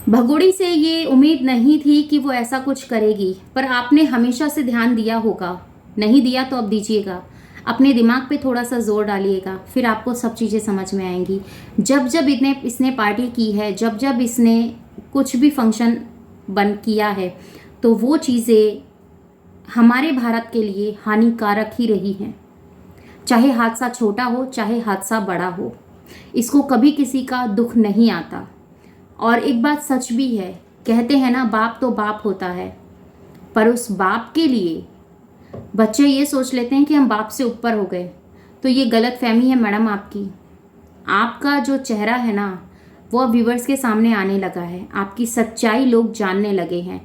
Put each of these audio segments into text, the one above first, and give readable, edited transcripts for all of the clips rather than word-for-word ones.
भगोड़ी से ये उम्मीद नहीं थी कि वो ऐसा कुछ करेगी, पर आपने हमेशा से ध्यान दिया होगा। नहीं दिया तो अब दीजिएगा। अपने दिमाग पे थोड़ा सा जोर डालिएगा, फिर आपको सब चीज़ें समझ में आएंगी। जब जब इसने पार्टी की है, जब जब इसने कुछ भी फंक्शन बन किया है, तो वो चीज़ें हमारे भारत के लिए हानिकारक ही रही हैं। चाहे हादसा छोटा हो, चाहे हादसा बड़ा हो, इसको कभी किसी का दुख नहीं आता। और एक बात सच भी है, कहते हैं ना, बाप तो बाप होता है, पर उस बाप के लिए बच्चे ये सोच लेते हैं कि हम बाप से ऊपर हो गए। तो ये गलत फहमी है मैडम आपकी। आपका जो चेहरा है ना, वो अब व्यूवर्स के सामने आने लगा है। आपकी सच्चाई लोग जानने लगे हैं।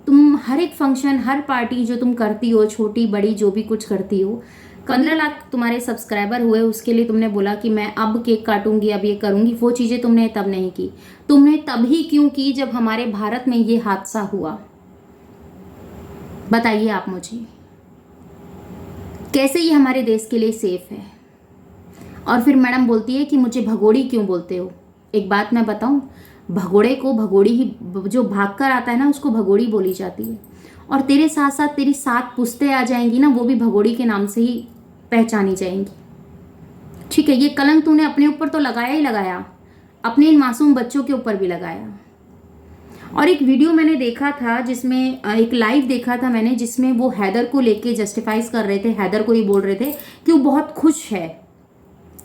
तुम हर एक फंक्शन, हर पार्टी जो तुम करती हो, छोटी बड़ी जो भी कुछ करती हो, 15 लाख तुम्हारे सब्सक्राइबर हुए, उसके लिए तुमने बोला कि मैं अब केक काटूंगी, अब ये करूंगी। वो चीज़ें तुमने तब नहीं की। तुमने तभी क्यों की जब हमारे भारत में ये हादसा हुआ? बताइए आप मुझे, कैसे ये हमारे देश के लिए सेफ है? और फिर मैडम बोलती है कि मुझे भगोड़ी क्यों बोलते हो। एक बात मैं बताऊं, भगोड़े को भगोड़ी ही, जो भाग कर आता है ना, उसको भगोड़ी बोली जाती है। और तेरे साथ साथ तेरी 7 पुश्तें आ जाएंगी ना, वो भी भगोड़ी के नाम से ही पहचानी जाएंगी। ठीक है, ये कलंक तूने अपने ऊपर तो लगाया ही लगाया, अपने इन मासूम बच्चों के ऊपर भी लगाया। और एक वीडियो मैंने देखा था, जिसमें एक लाइव देखा था मैंने, जिसमें वो हैदर को लेके जस्टिफाइज कर रहे थे। हैदर को ये बोल रहे थे कि वो बहुत खुश है।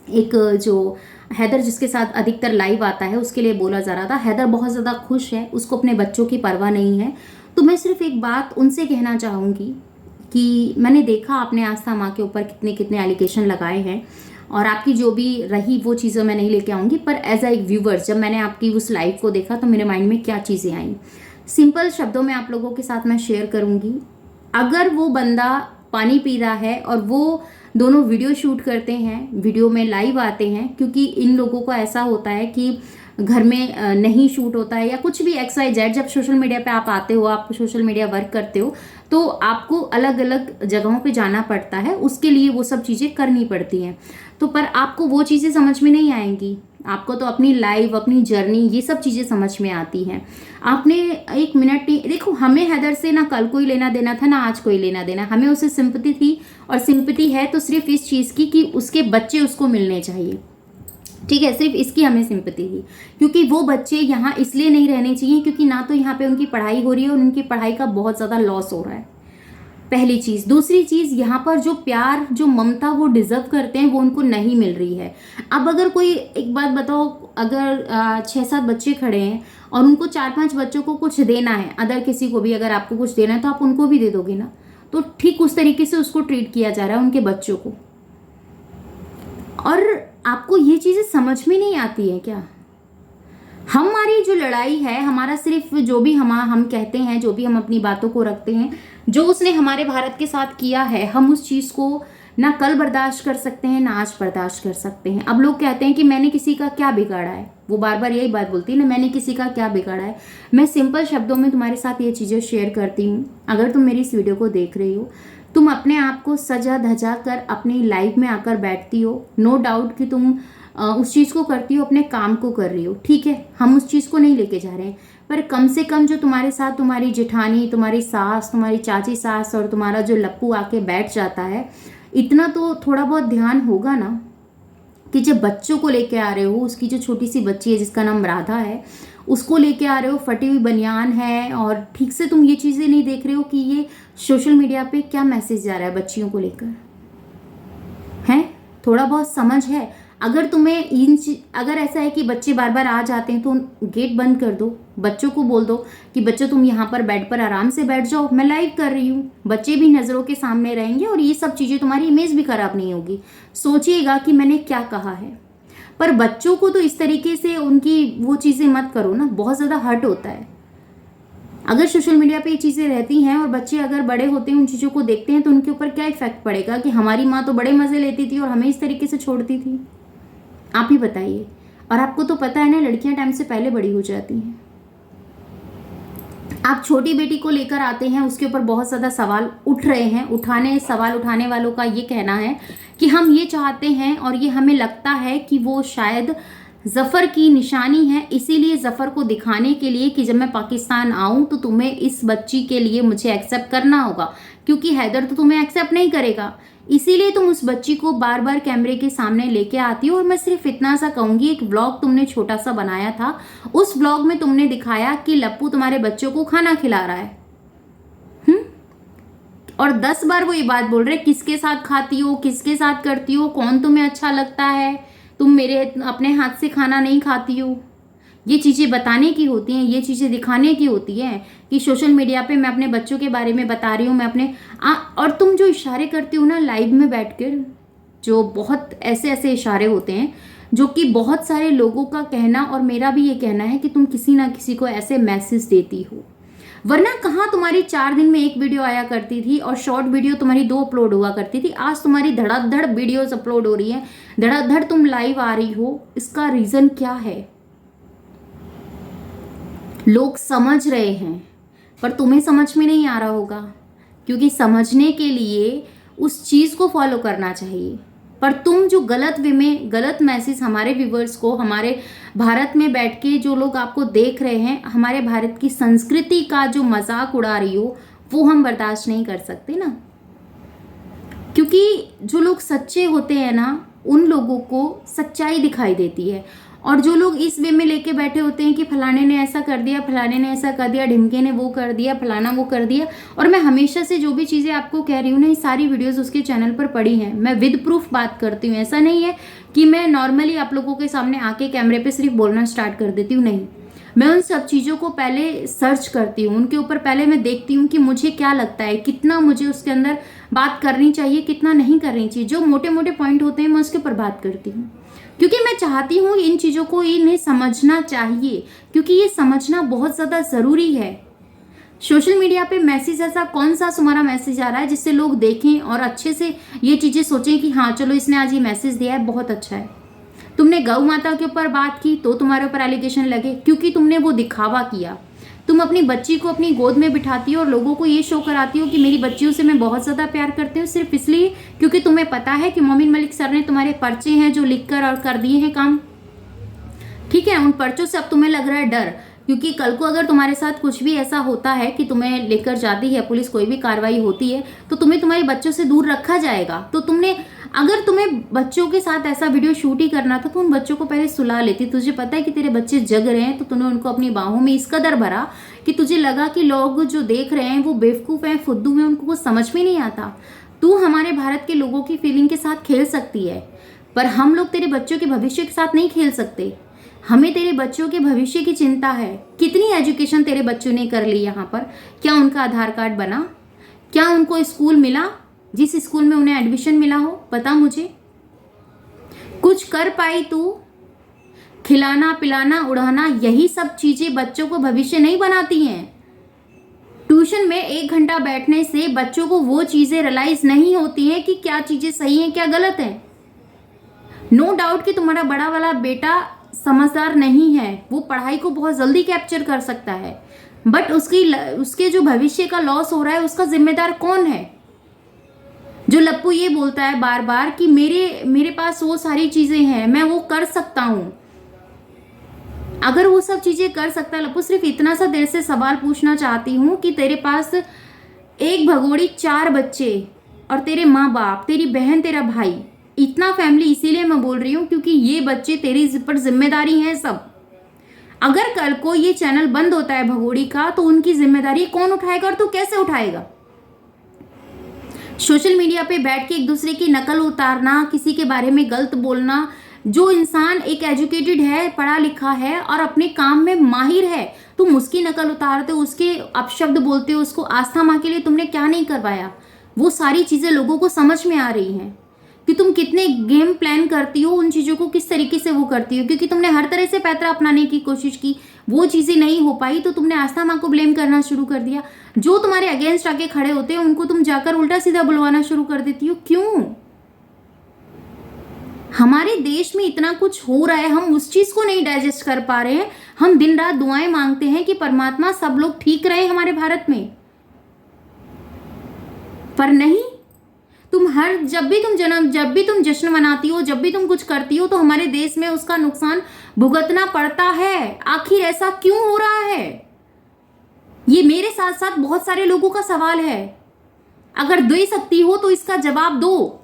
एक जो हैदर जिसके साथ अधिकतर लाइव आता है, उसके लिए बोला जा रहा था हैदर बहुत ज़्यादा खुश है, उसको अपने बच्चों की परवाह नहीं है। तो मैं सिर्फ एक बात उनसे कहना चाहूँगी कि मैंने देखा आपने आस्था माँ के ऊपर कितने कितने एलिगेशन लगाए हैं, और आपकी जो भी रही वो चीज़ें मैं नहीं लेके आऊँगी, पर एज अ एक व्यूवर जब मैंने आपकी उस लाइव को देखा तो मेरे माइंड में क्या चीज़ें आई, सिंपल शब्दों में आप लोगों के साथ मैं शेयर करूँगी। अगर वो बंदा पानी पी रहा है और वो दोनों वीडियो शूट करते हैं, वीडियो में लाइव आते हैं, क्योंकि इन लोगों को ऐसा होता है कि घर में नहीं शूट होता है या कुछ भी XYZ, जब सोशल मीडिया पे आप आते हो, आप सोशल मीडिया वर्क करते हो, तो आपको अलग अलग जगहों पे जाना पड़ता है, उसके लिए वो सब चीज़ें करनी पड़ती हैं। तो पर आपको वो चीज़ें समझ में नहीं आएंगी, आपको तो अपनी लाइफ, अपनी जर्नी, ये सब चीज़ें समझ में आती हैं। आपने एक मिनट नहीं देखो, हमें हैदर से ना कल कोई लेना देना था, ना आज कोई लेना देना। हमें उससे सिंपैथी थी, और सिंपैथी है तो सिर्फ इस चीज़ की कि उसके बच्चे उसको मिलने चाहिए। ठीक है, सिर्फ इसकी हमें सिंपैथी थी, क्योंकि वो बच्चे यहाँ इसलिए नहीं रहने चाहिए क्योंकि ना तो यहाँ पे उनकी पढ़ाई हो रही है और उनकी पढ़ाई का बहुत ज़्यादा लॉस हो रहा है, पहली चीज़। दूसरी चीज़, यहाँ पर जो प्यार, जो ममता वो डिजर्व करते हैं, वो उनको नहीं मिल रही है। अब अगर कोई, एक बात बताओ, अगर 6-7 बच्चे खड़े हैं और उनको 4-5 बच्चों को कुछ देना है, अदर किसी को भी अगर आपको कुछ देना है तो आप उनको भी दे दोगे ना। तो ठीक उस तरीके से उसको ट्रीट किया जा रहा है, उनके बच्चों को। और आपको ये चीज़ें समझ में नहीं आती है क्या? हमारी जो लड़ाई है, हमारा सिर्फ जो भी हम कहते हैं, जो भी हम अपनी बातों को रखते हैं, जो उसने हमारे भारत के साथ किया है, हम उस चीज़ को ना कल बर्दाश्त कर सकते हैं, ना आज बर्दाश्त कर सकते हैं। अब लोग कहते हैं कि मैंने किसी का क्या बिगाड़ा है, वो बार बार यही बात बोलती है ना, मैंने किसी का क्या बिगाड़ा है। मैं सिंपल शब्दों में तुम्हारे साथ ये चीज़ें शेयर करती हूँ। अगर तुम मेरी इस वीडियो को देख रही हो, तुम अपने आप को सजा धजा कर अपनी लाइफ में आकर बैठती हो, नो डाउट कि तुम उस चीज़ को करती हो, अपने काम को कर रही हो, ठीक है, हम उस चीज़ को नहीं लेके जा रहे हैं। पर कम से कम जो तुम्हारे साथ तुम्हारी जेठानी, तुम्हारी सास, तुम्हारी चाची सास और तुम्हारा जो लप्पू आके बैठ जाता है, इतना तो थोड़ा बहुत ध्यान होगा ना कि जब बच्चों को लेके आ रहे हो, उसकी जो छोटी सी बच्ची है जिसका नाम राधा है, उसको लेके आ रहे हो, फटी हुई बनियान है, और ठीक से तुम ये चीज़ें नहीं देख रहे हो कि ये सोशल मीडिया पे क्या मैसेज जा रहा है बच्चियों को लेकर, हैं? थोड़ा बहुत समझ है? अगर तुम्हें अगर ऐसा है कि बच्चे बार बार आ जाते हैं, तो गेट बंद कर दो, बच्चों को बोल दो कि बच्चों तुम यहाँ पर बेड पर आराम से बैठ जाओ, मैं लाइव कर रही हूँ। बच्चे भी नज़रों के सामने रहेंगे और ये सब चीज़ें, तुम्हारी इमेज भी खराब नहीं होगी। सोचिएगा कि मैंने क्या कहा है। पर बच्चों को तो इस तरीके से उनकी वो चीज़ें मत करो ना, बहुत ज़्यादा हर्ट होता है। अगर सोशल मीडिया पे ये चीज़ें रहती हैं और बच्चे अगर बड़े होते हैं, उन चीज़ों को देखते हैं, तो उनके ऊपर क्या इफेक्ट पड़ेगा कि हमारी माँ तो बड़े मज़े लेती थी और हमें इस तरीके से छोड़ती थी। आप ही बताइए। और आपको तो पता है ना, लड़कियां टाइम से पहले बड़ी हो जाती हैं। आप छोटी बेटी को लेकर आते हैं, उसके ऊपर बहुत ज़्यादा सवाल उठ रहे हैं। सवाल उठाने वालों का ये कहना है कि हम ये चाहते हैं और ये हमें लगता है कि वो शायद जफ़र की निशानी है, इसीलिए जफ़र को दिखाने के लिए कि जब मैं पाकिस्तान आऊं तो तुम्हें इस बच्ची के लिए मुझे एक्सेप्ट करना होगा, क्योंकि हैदर तो तुम्हें एक्सेप्ट नहीं करेगा। इसीलिए तुम उस बच्ची को बार बार कैमरे के सामने लेके आती हो। और मैं सिर्फ इतना सा कहूंगी, एक व्लॉग तुमने छोटा सा बनाया था, उस व्लॉग में तुमने दिखाया कि लप्पू तुम्हारे बच्चों को खाना खिला रहा है। और 10 बार वो ये बात बोल रहे किसके साथ खाती हो, किसके साथ करती हो, कौन तुम्हें अच्छा लगता है, तुम मेरे अपने हाथ से खाना नहीं खाती हो। ये चीज़ें बताने की होती हैं, ये चीज़ें दिखाने की होती हैं कि सोशल मीडिया पे मैं अपने बच्चों के बारे में बता रही हूँ, मैं अपने और तुम जो इशारे करती हो ना लाइव में बैठकर, जो बहुत ऐसे ऐसे इशारे होते हैं जो कि बहुत सारे लोगों का कहना और मेरा भी ये कहना है कि तुम किसी ना किसी को ऐसे मैसेज देती हो। वरना कहाँ तुम्हारी 4 दिन में एक वीडियो आया करती थी और शॉर्ट वीडियो तुम्हारी 2 अपलोड हुआ करती थी। आज तुम्हारी धड़ाधड़ वीडियोस अपलोड हो रही है, धड़ाधड़ तुम लाइव आ रही हो। इसका रीजन क्या है? लोग समझ रहे हैं पर तुम्हें समझ में नहीं आ रहा होगा, क्योंकि समझने के लिए उस चीज़ को फॉलो करना चाहिए। पर तुम जो गलत वे में गलत मैसेज हमारे व्यूवर्स को, हमारे भारत में बैठ के जो लोग आपको देख रहे हैं, हमारे भारत की संस्कृति का जो मजाक उड़ा रही हो, वो हम बर्दाश्त नहीं कर सकते ना। क्योंकि जो लोग सच्चे होते हैं ना, उन लोगों को सच्चाई दिखाई देती है। और जो लोग इस वे में लेके बैठे होते हैं कि फलाने ने ऐसा कर दिया, फलाने ने ऐसा कर दिया, ढिमके ने वो कर दिया, फलाना वो कर दिया। और मैं हमेशा से जो भी चीज़ें आपको कह रही हूँ ना, ये सारी वीडियोस उसके चैनल पर पड़ी हैं। मैं विद प्रूफ बात करती हूँ। ऐसा नहीं है कि मैं नॉर्मली आप लोगों के सामने आके कैमरे पे सिर्फ बोलना स्टार्ट कर देती हूँ, नहीं। मैं उन सब चीज़ों को पहले सर्च करती हूँ, उनके ऊपर पहले मैं देखती हूँ कि मुझे क्या लगता है, कितना मुझे उसके अंदर बात करनी चाहिए, कितना नहीं करनी चाहिए। जो मोटे मोटे पॉइंट होते हैं मैं उसके ऊपर बात करती हूँ, क्योंकि मैं चाहती हूँ इन चीज़ों को इन्हें समझना चाहिए, क्योंकि ये समझना बहुत ज़्यादा ज़रूरी है। सोशल मीडिया पे मैसेज ऐसा कौन सा तुम्हारा मैसेज आ रहा है जिससे लोग देखें और अच्छे से ये चीज़ें सोचें कि हाँ चलो इसने आज ये मैसेज दिया है, बहुत अच्छा है। तुमने गौ माता के ऊपर बात की तो तुम्हारे ऊपर एलिगेशन लगे, क्योंकि तुमने वो दिखावा किया। तुम अपनी बच्ची को अपनी गोद में बिठाती हो और लोगों को ये शो कराती हो कि मेरी बच्चियों से मैं बहुत ज़्यादा प्यार करती हूँ, सिर्फ इसलिए क्योंकि तुम्हें पता है कि मोमिन मलिक सर ने तुम्हारे पर्चे हैं जो लिख कर और कर दिए हैं काम। ठीक है, उन पर्चों से अब तुम्हें लग रहा है डर, क्योंकि कल को अगर तुम्हारे साथ कुछ भी ऐसा होता है कि तुम्हें लेकर जाती है पुलिस, कोई भी कार्रवाई होती है, तो तुम्हें तुम्हारे बच्चों से दूर रखा जाएगा। तो अगर तुम्हें बच्चों के साथ ऐसा वीडियो शूट ही करना था तो उन बच्चों को पहले सुला लेती। तुझे पता है कि तेरे बच्चे जग रहे हैं, तो तूने उनको अपनी बाहों में इस कदर भरा कि तुझे लगा कि लोग जो देख रहे हैं वो बेवकूफ़ हैं, फुद्दू हैं, उनको कुछ समझ में नहीं आता। तू हमारे भारत के लोगों की फीलिंग के साथ खेल सकती है, पर हम लोग तेरे बच्चों के भविष्य के साथ नहीं खेल सकते। हमें तेरे बच्चों के भविष्य की चिंता है। कितनी एजुकेशन तेरे बच्चों ने कर ली यहाँ पर? क्या उनका आधार कार्ड बना? क्या उनको स्कूल मिला जिस स्कूल में उन्हें एडमिशन मिला हो? बता मुझे। कुछ कर पाई तू? खिलाना पिलाना उड़ाना, यही सब चीजें बच्चों को भविष्य नहीं बनाती हैं। ट्यूशन में 1 घंटा बैठने से बच्चों को वो चीजें रियलाइज नहीं होती हैं कि क्या चीजें सही हैं क्या गलत हैं। नो डाउट कि तुम्हारा बड़ा वाला बेटा समझदार नहीं है, वो पढ़ाई को बहुत जल्दी कैप्चर कर सकता है, बट उसके जो भविष्य का लॉस हो रहा है उसका जिम्मेदार कौन है? जो लप्पू ये बोलता है बार बार कि मेरे पास वो सारी चीजें हैं, मैं वो कर सकता हूं। अगर वो सब चीजें कर सकता है लप्पू, सिर्फ इतना सा देर से सवाल पूछना चाहती हूं कि तेरे पास एक भगोड़ी 4 बच्चे और तेरे माँ बाप, तेरी बहन, तेरा भाई, इतना फैमिली, इसीलिए मैं बोल रही हूँ क्योंकि ये बच्चे तेरी पर जिम्मेदारी हैं सब। अगर कल को ये चैनल बंद होता है भगोड़ी का, तो उनकी जिम्मेदारी कौन उठाएगा और तू कैसे उठाएगा? सोशल मीडिया पे बैठ के एक दूसरे की नकल उतारना, किसी के बारे में गलत बोलना। जो इंसान एक एजुकेटेड है, पढ़ा लिखा है और अपने काम में माहिर है, तुम उसकी नकल उतारते हो, उसके अपशब्द बोलते हो, उसको आस्था माँ के लिए तुमने क्या नहीं करवाया? वो सारी चीजें लोगों को समझ में आ रही हैं कि तुम कितने गेम प्लान करती हो, उन चीज़ों को किस तरीके से वो करती हो। क्योंकि तुमने हर तरह से पैतरा अपनाने की कोशिश की, वो चीज़ें नहीं हो पाई, तो तुमने आस्था माँ को ब्लेम करना शुरू कर दिया। जो तुम्हारे अगेंस्ट आके खड़े होते हैं उनको तुम जाकर उल्टा सीधा बुलवाना शुरू कर देती हो। क्यों? हमारे देश में इतना कुछ हो रहा है, हम उस चीज़ को नहीं डाइजेस्ट कर पा रहे हैं। हम दिन रात दुआएं मांगते हैं कि परमात्मा सब लोग ठीक रहे हमारे भारत में, पर नहीं। जब भी तुम जश्न मनाती हो, जब भी तुम कुछ करती हो, तो हमारे देश में उसका नुकसान भुगतना पड़ता है। आखिर ऐसा क्यों हो रहा है? ये मेरे साथ साथ बहुत सारे लोगों का सवाल है। अगर दे सकती हो तो इसका जवाब दो।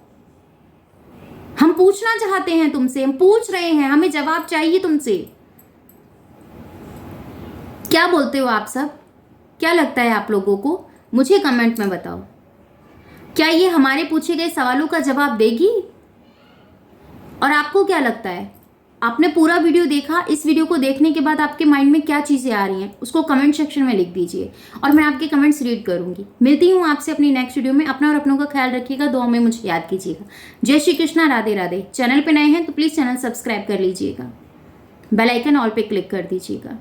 हम पूछना चाहते हैं तुमसे, हम पूछ रहे हैं, हमें जवाब चाहिए तुमसे। क्या बोलते हो आप सब? क्या लगता है आप लोगों को? मुझे कमेंट में बताओ। क्या ये हमारे पूछे गए सवालों का जवाब देगी? और आपको क्या लगता है? आपने पूरा वीडियो देखा, इस वीडियो को देखने के बाद आपके माइंड में क्या चीजें आ रही हैं उसको कमेंट सेक्शन में लिख दीजिए और मैं आपके कमेंट्स रीड करूंगी। मिलती हूँ आपसे अपनी नेक्स्ट वीडियो में। अपना और अपनों का ख्याल रखिएगा, दुआ में मुझे याद कीजिएगा। जय श्री कृष्णा, राधे राधे। चैनल पे नए हैं तो प्लीज चैनल सब्सक्राइब कर लीजिएगा, बेल आइकन ऑल पे क्लिक कर दीजिएगा।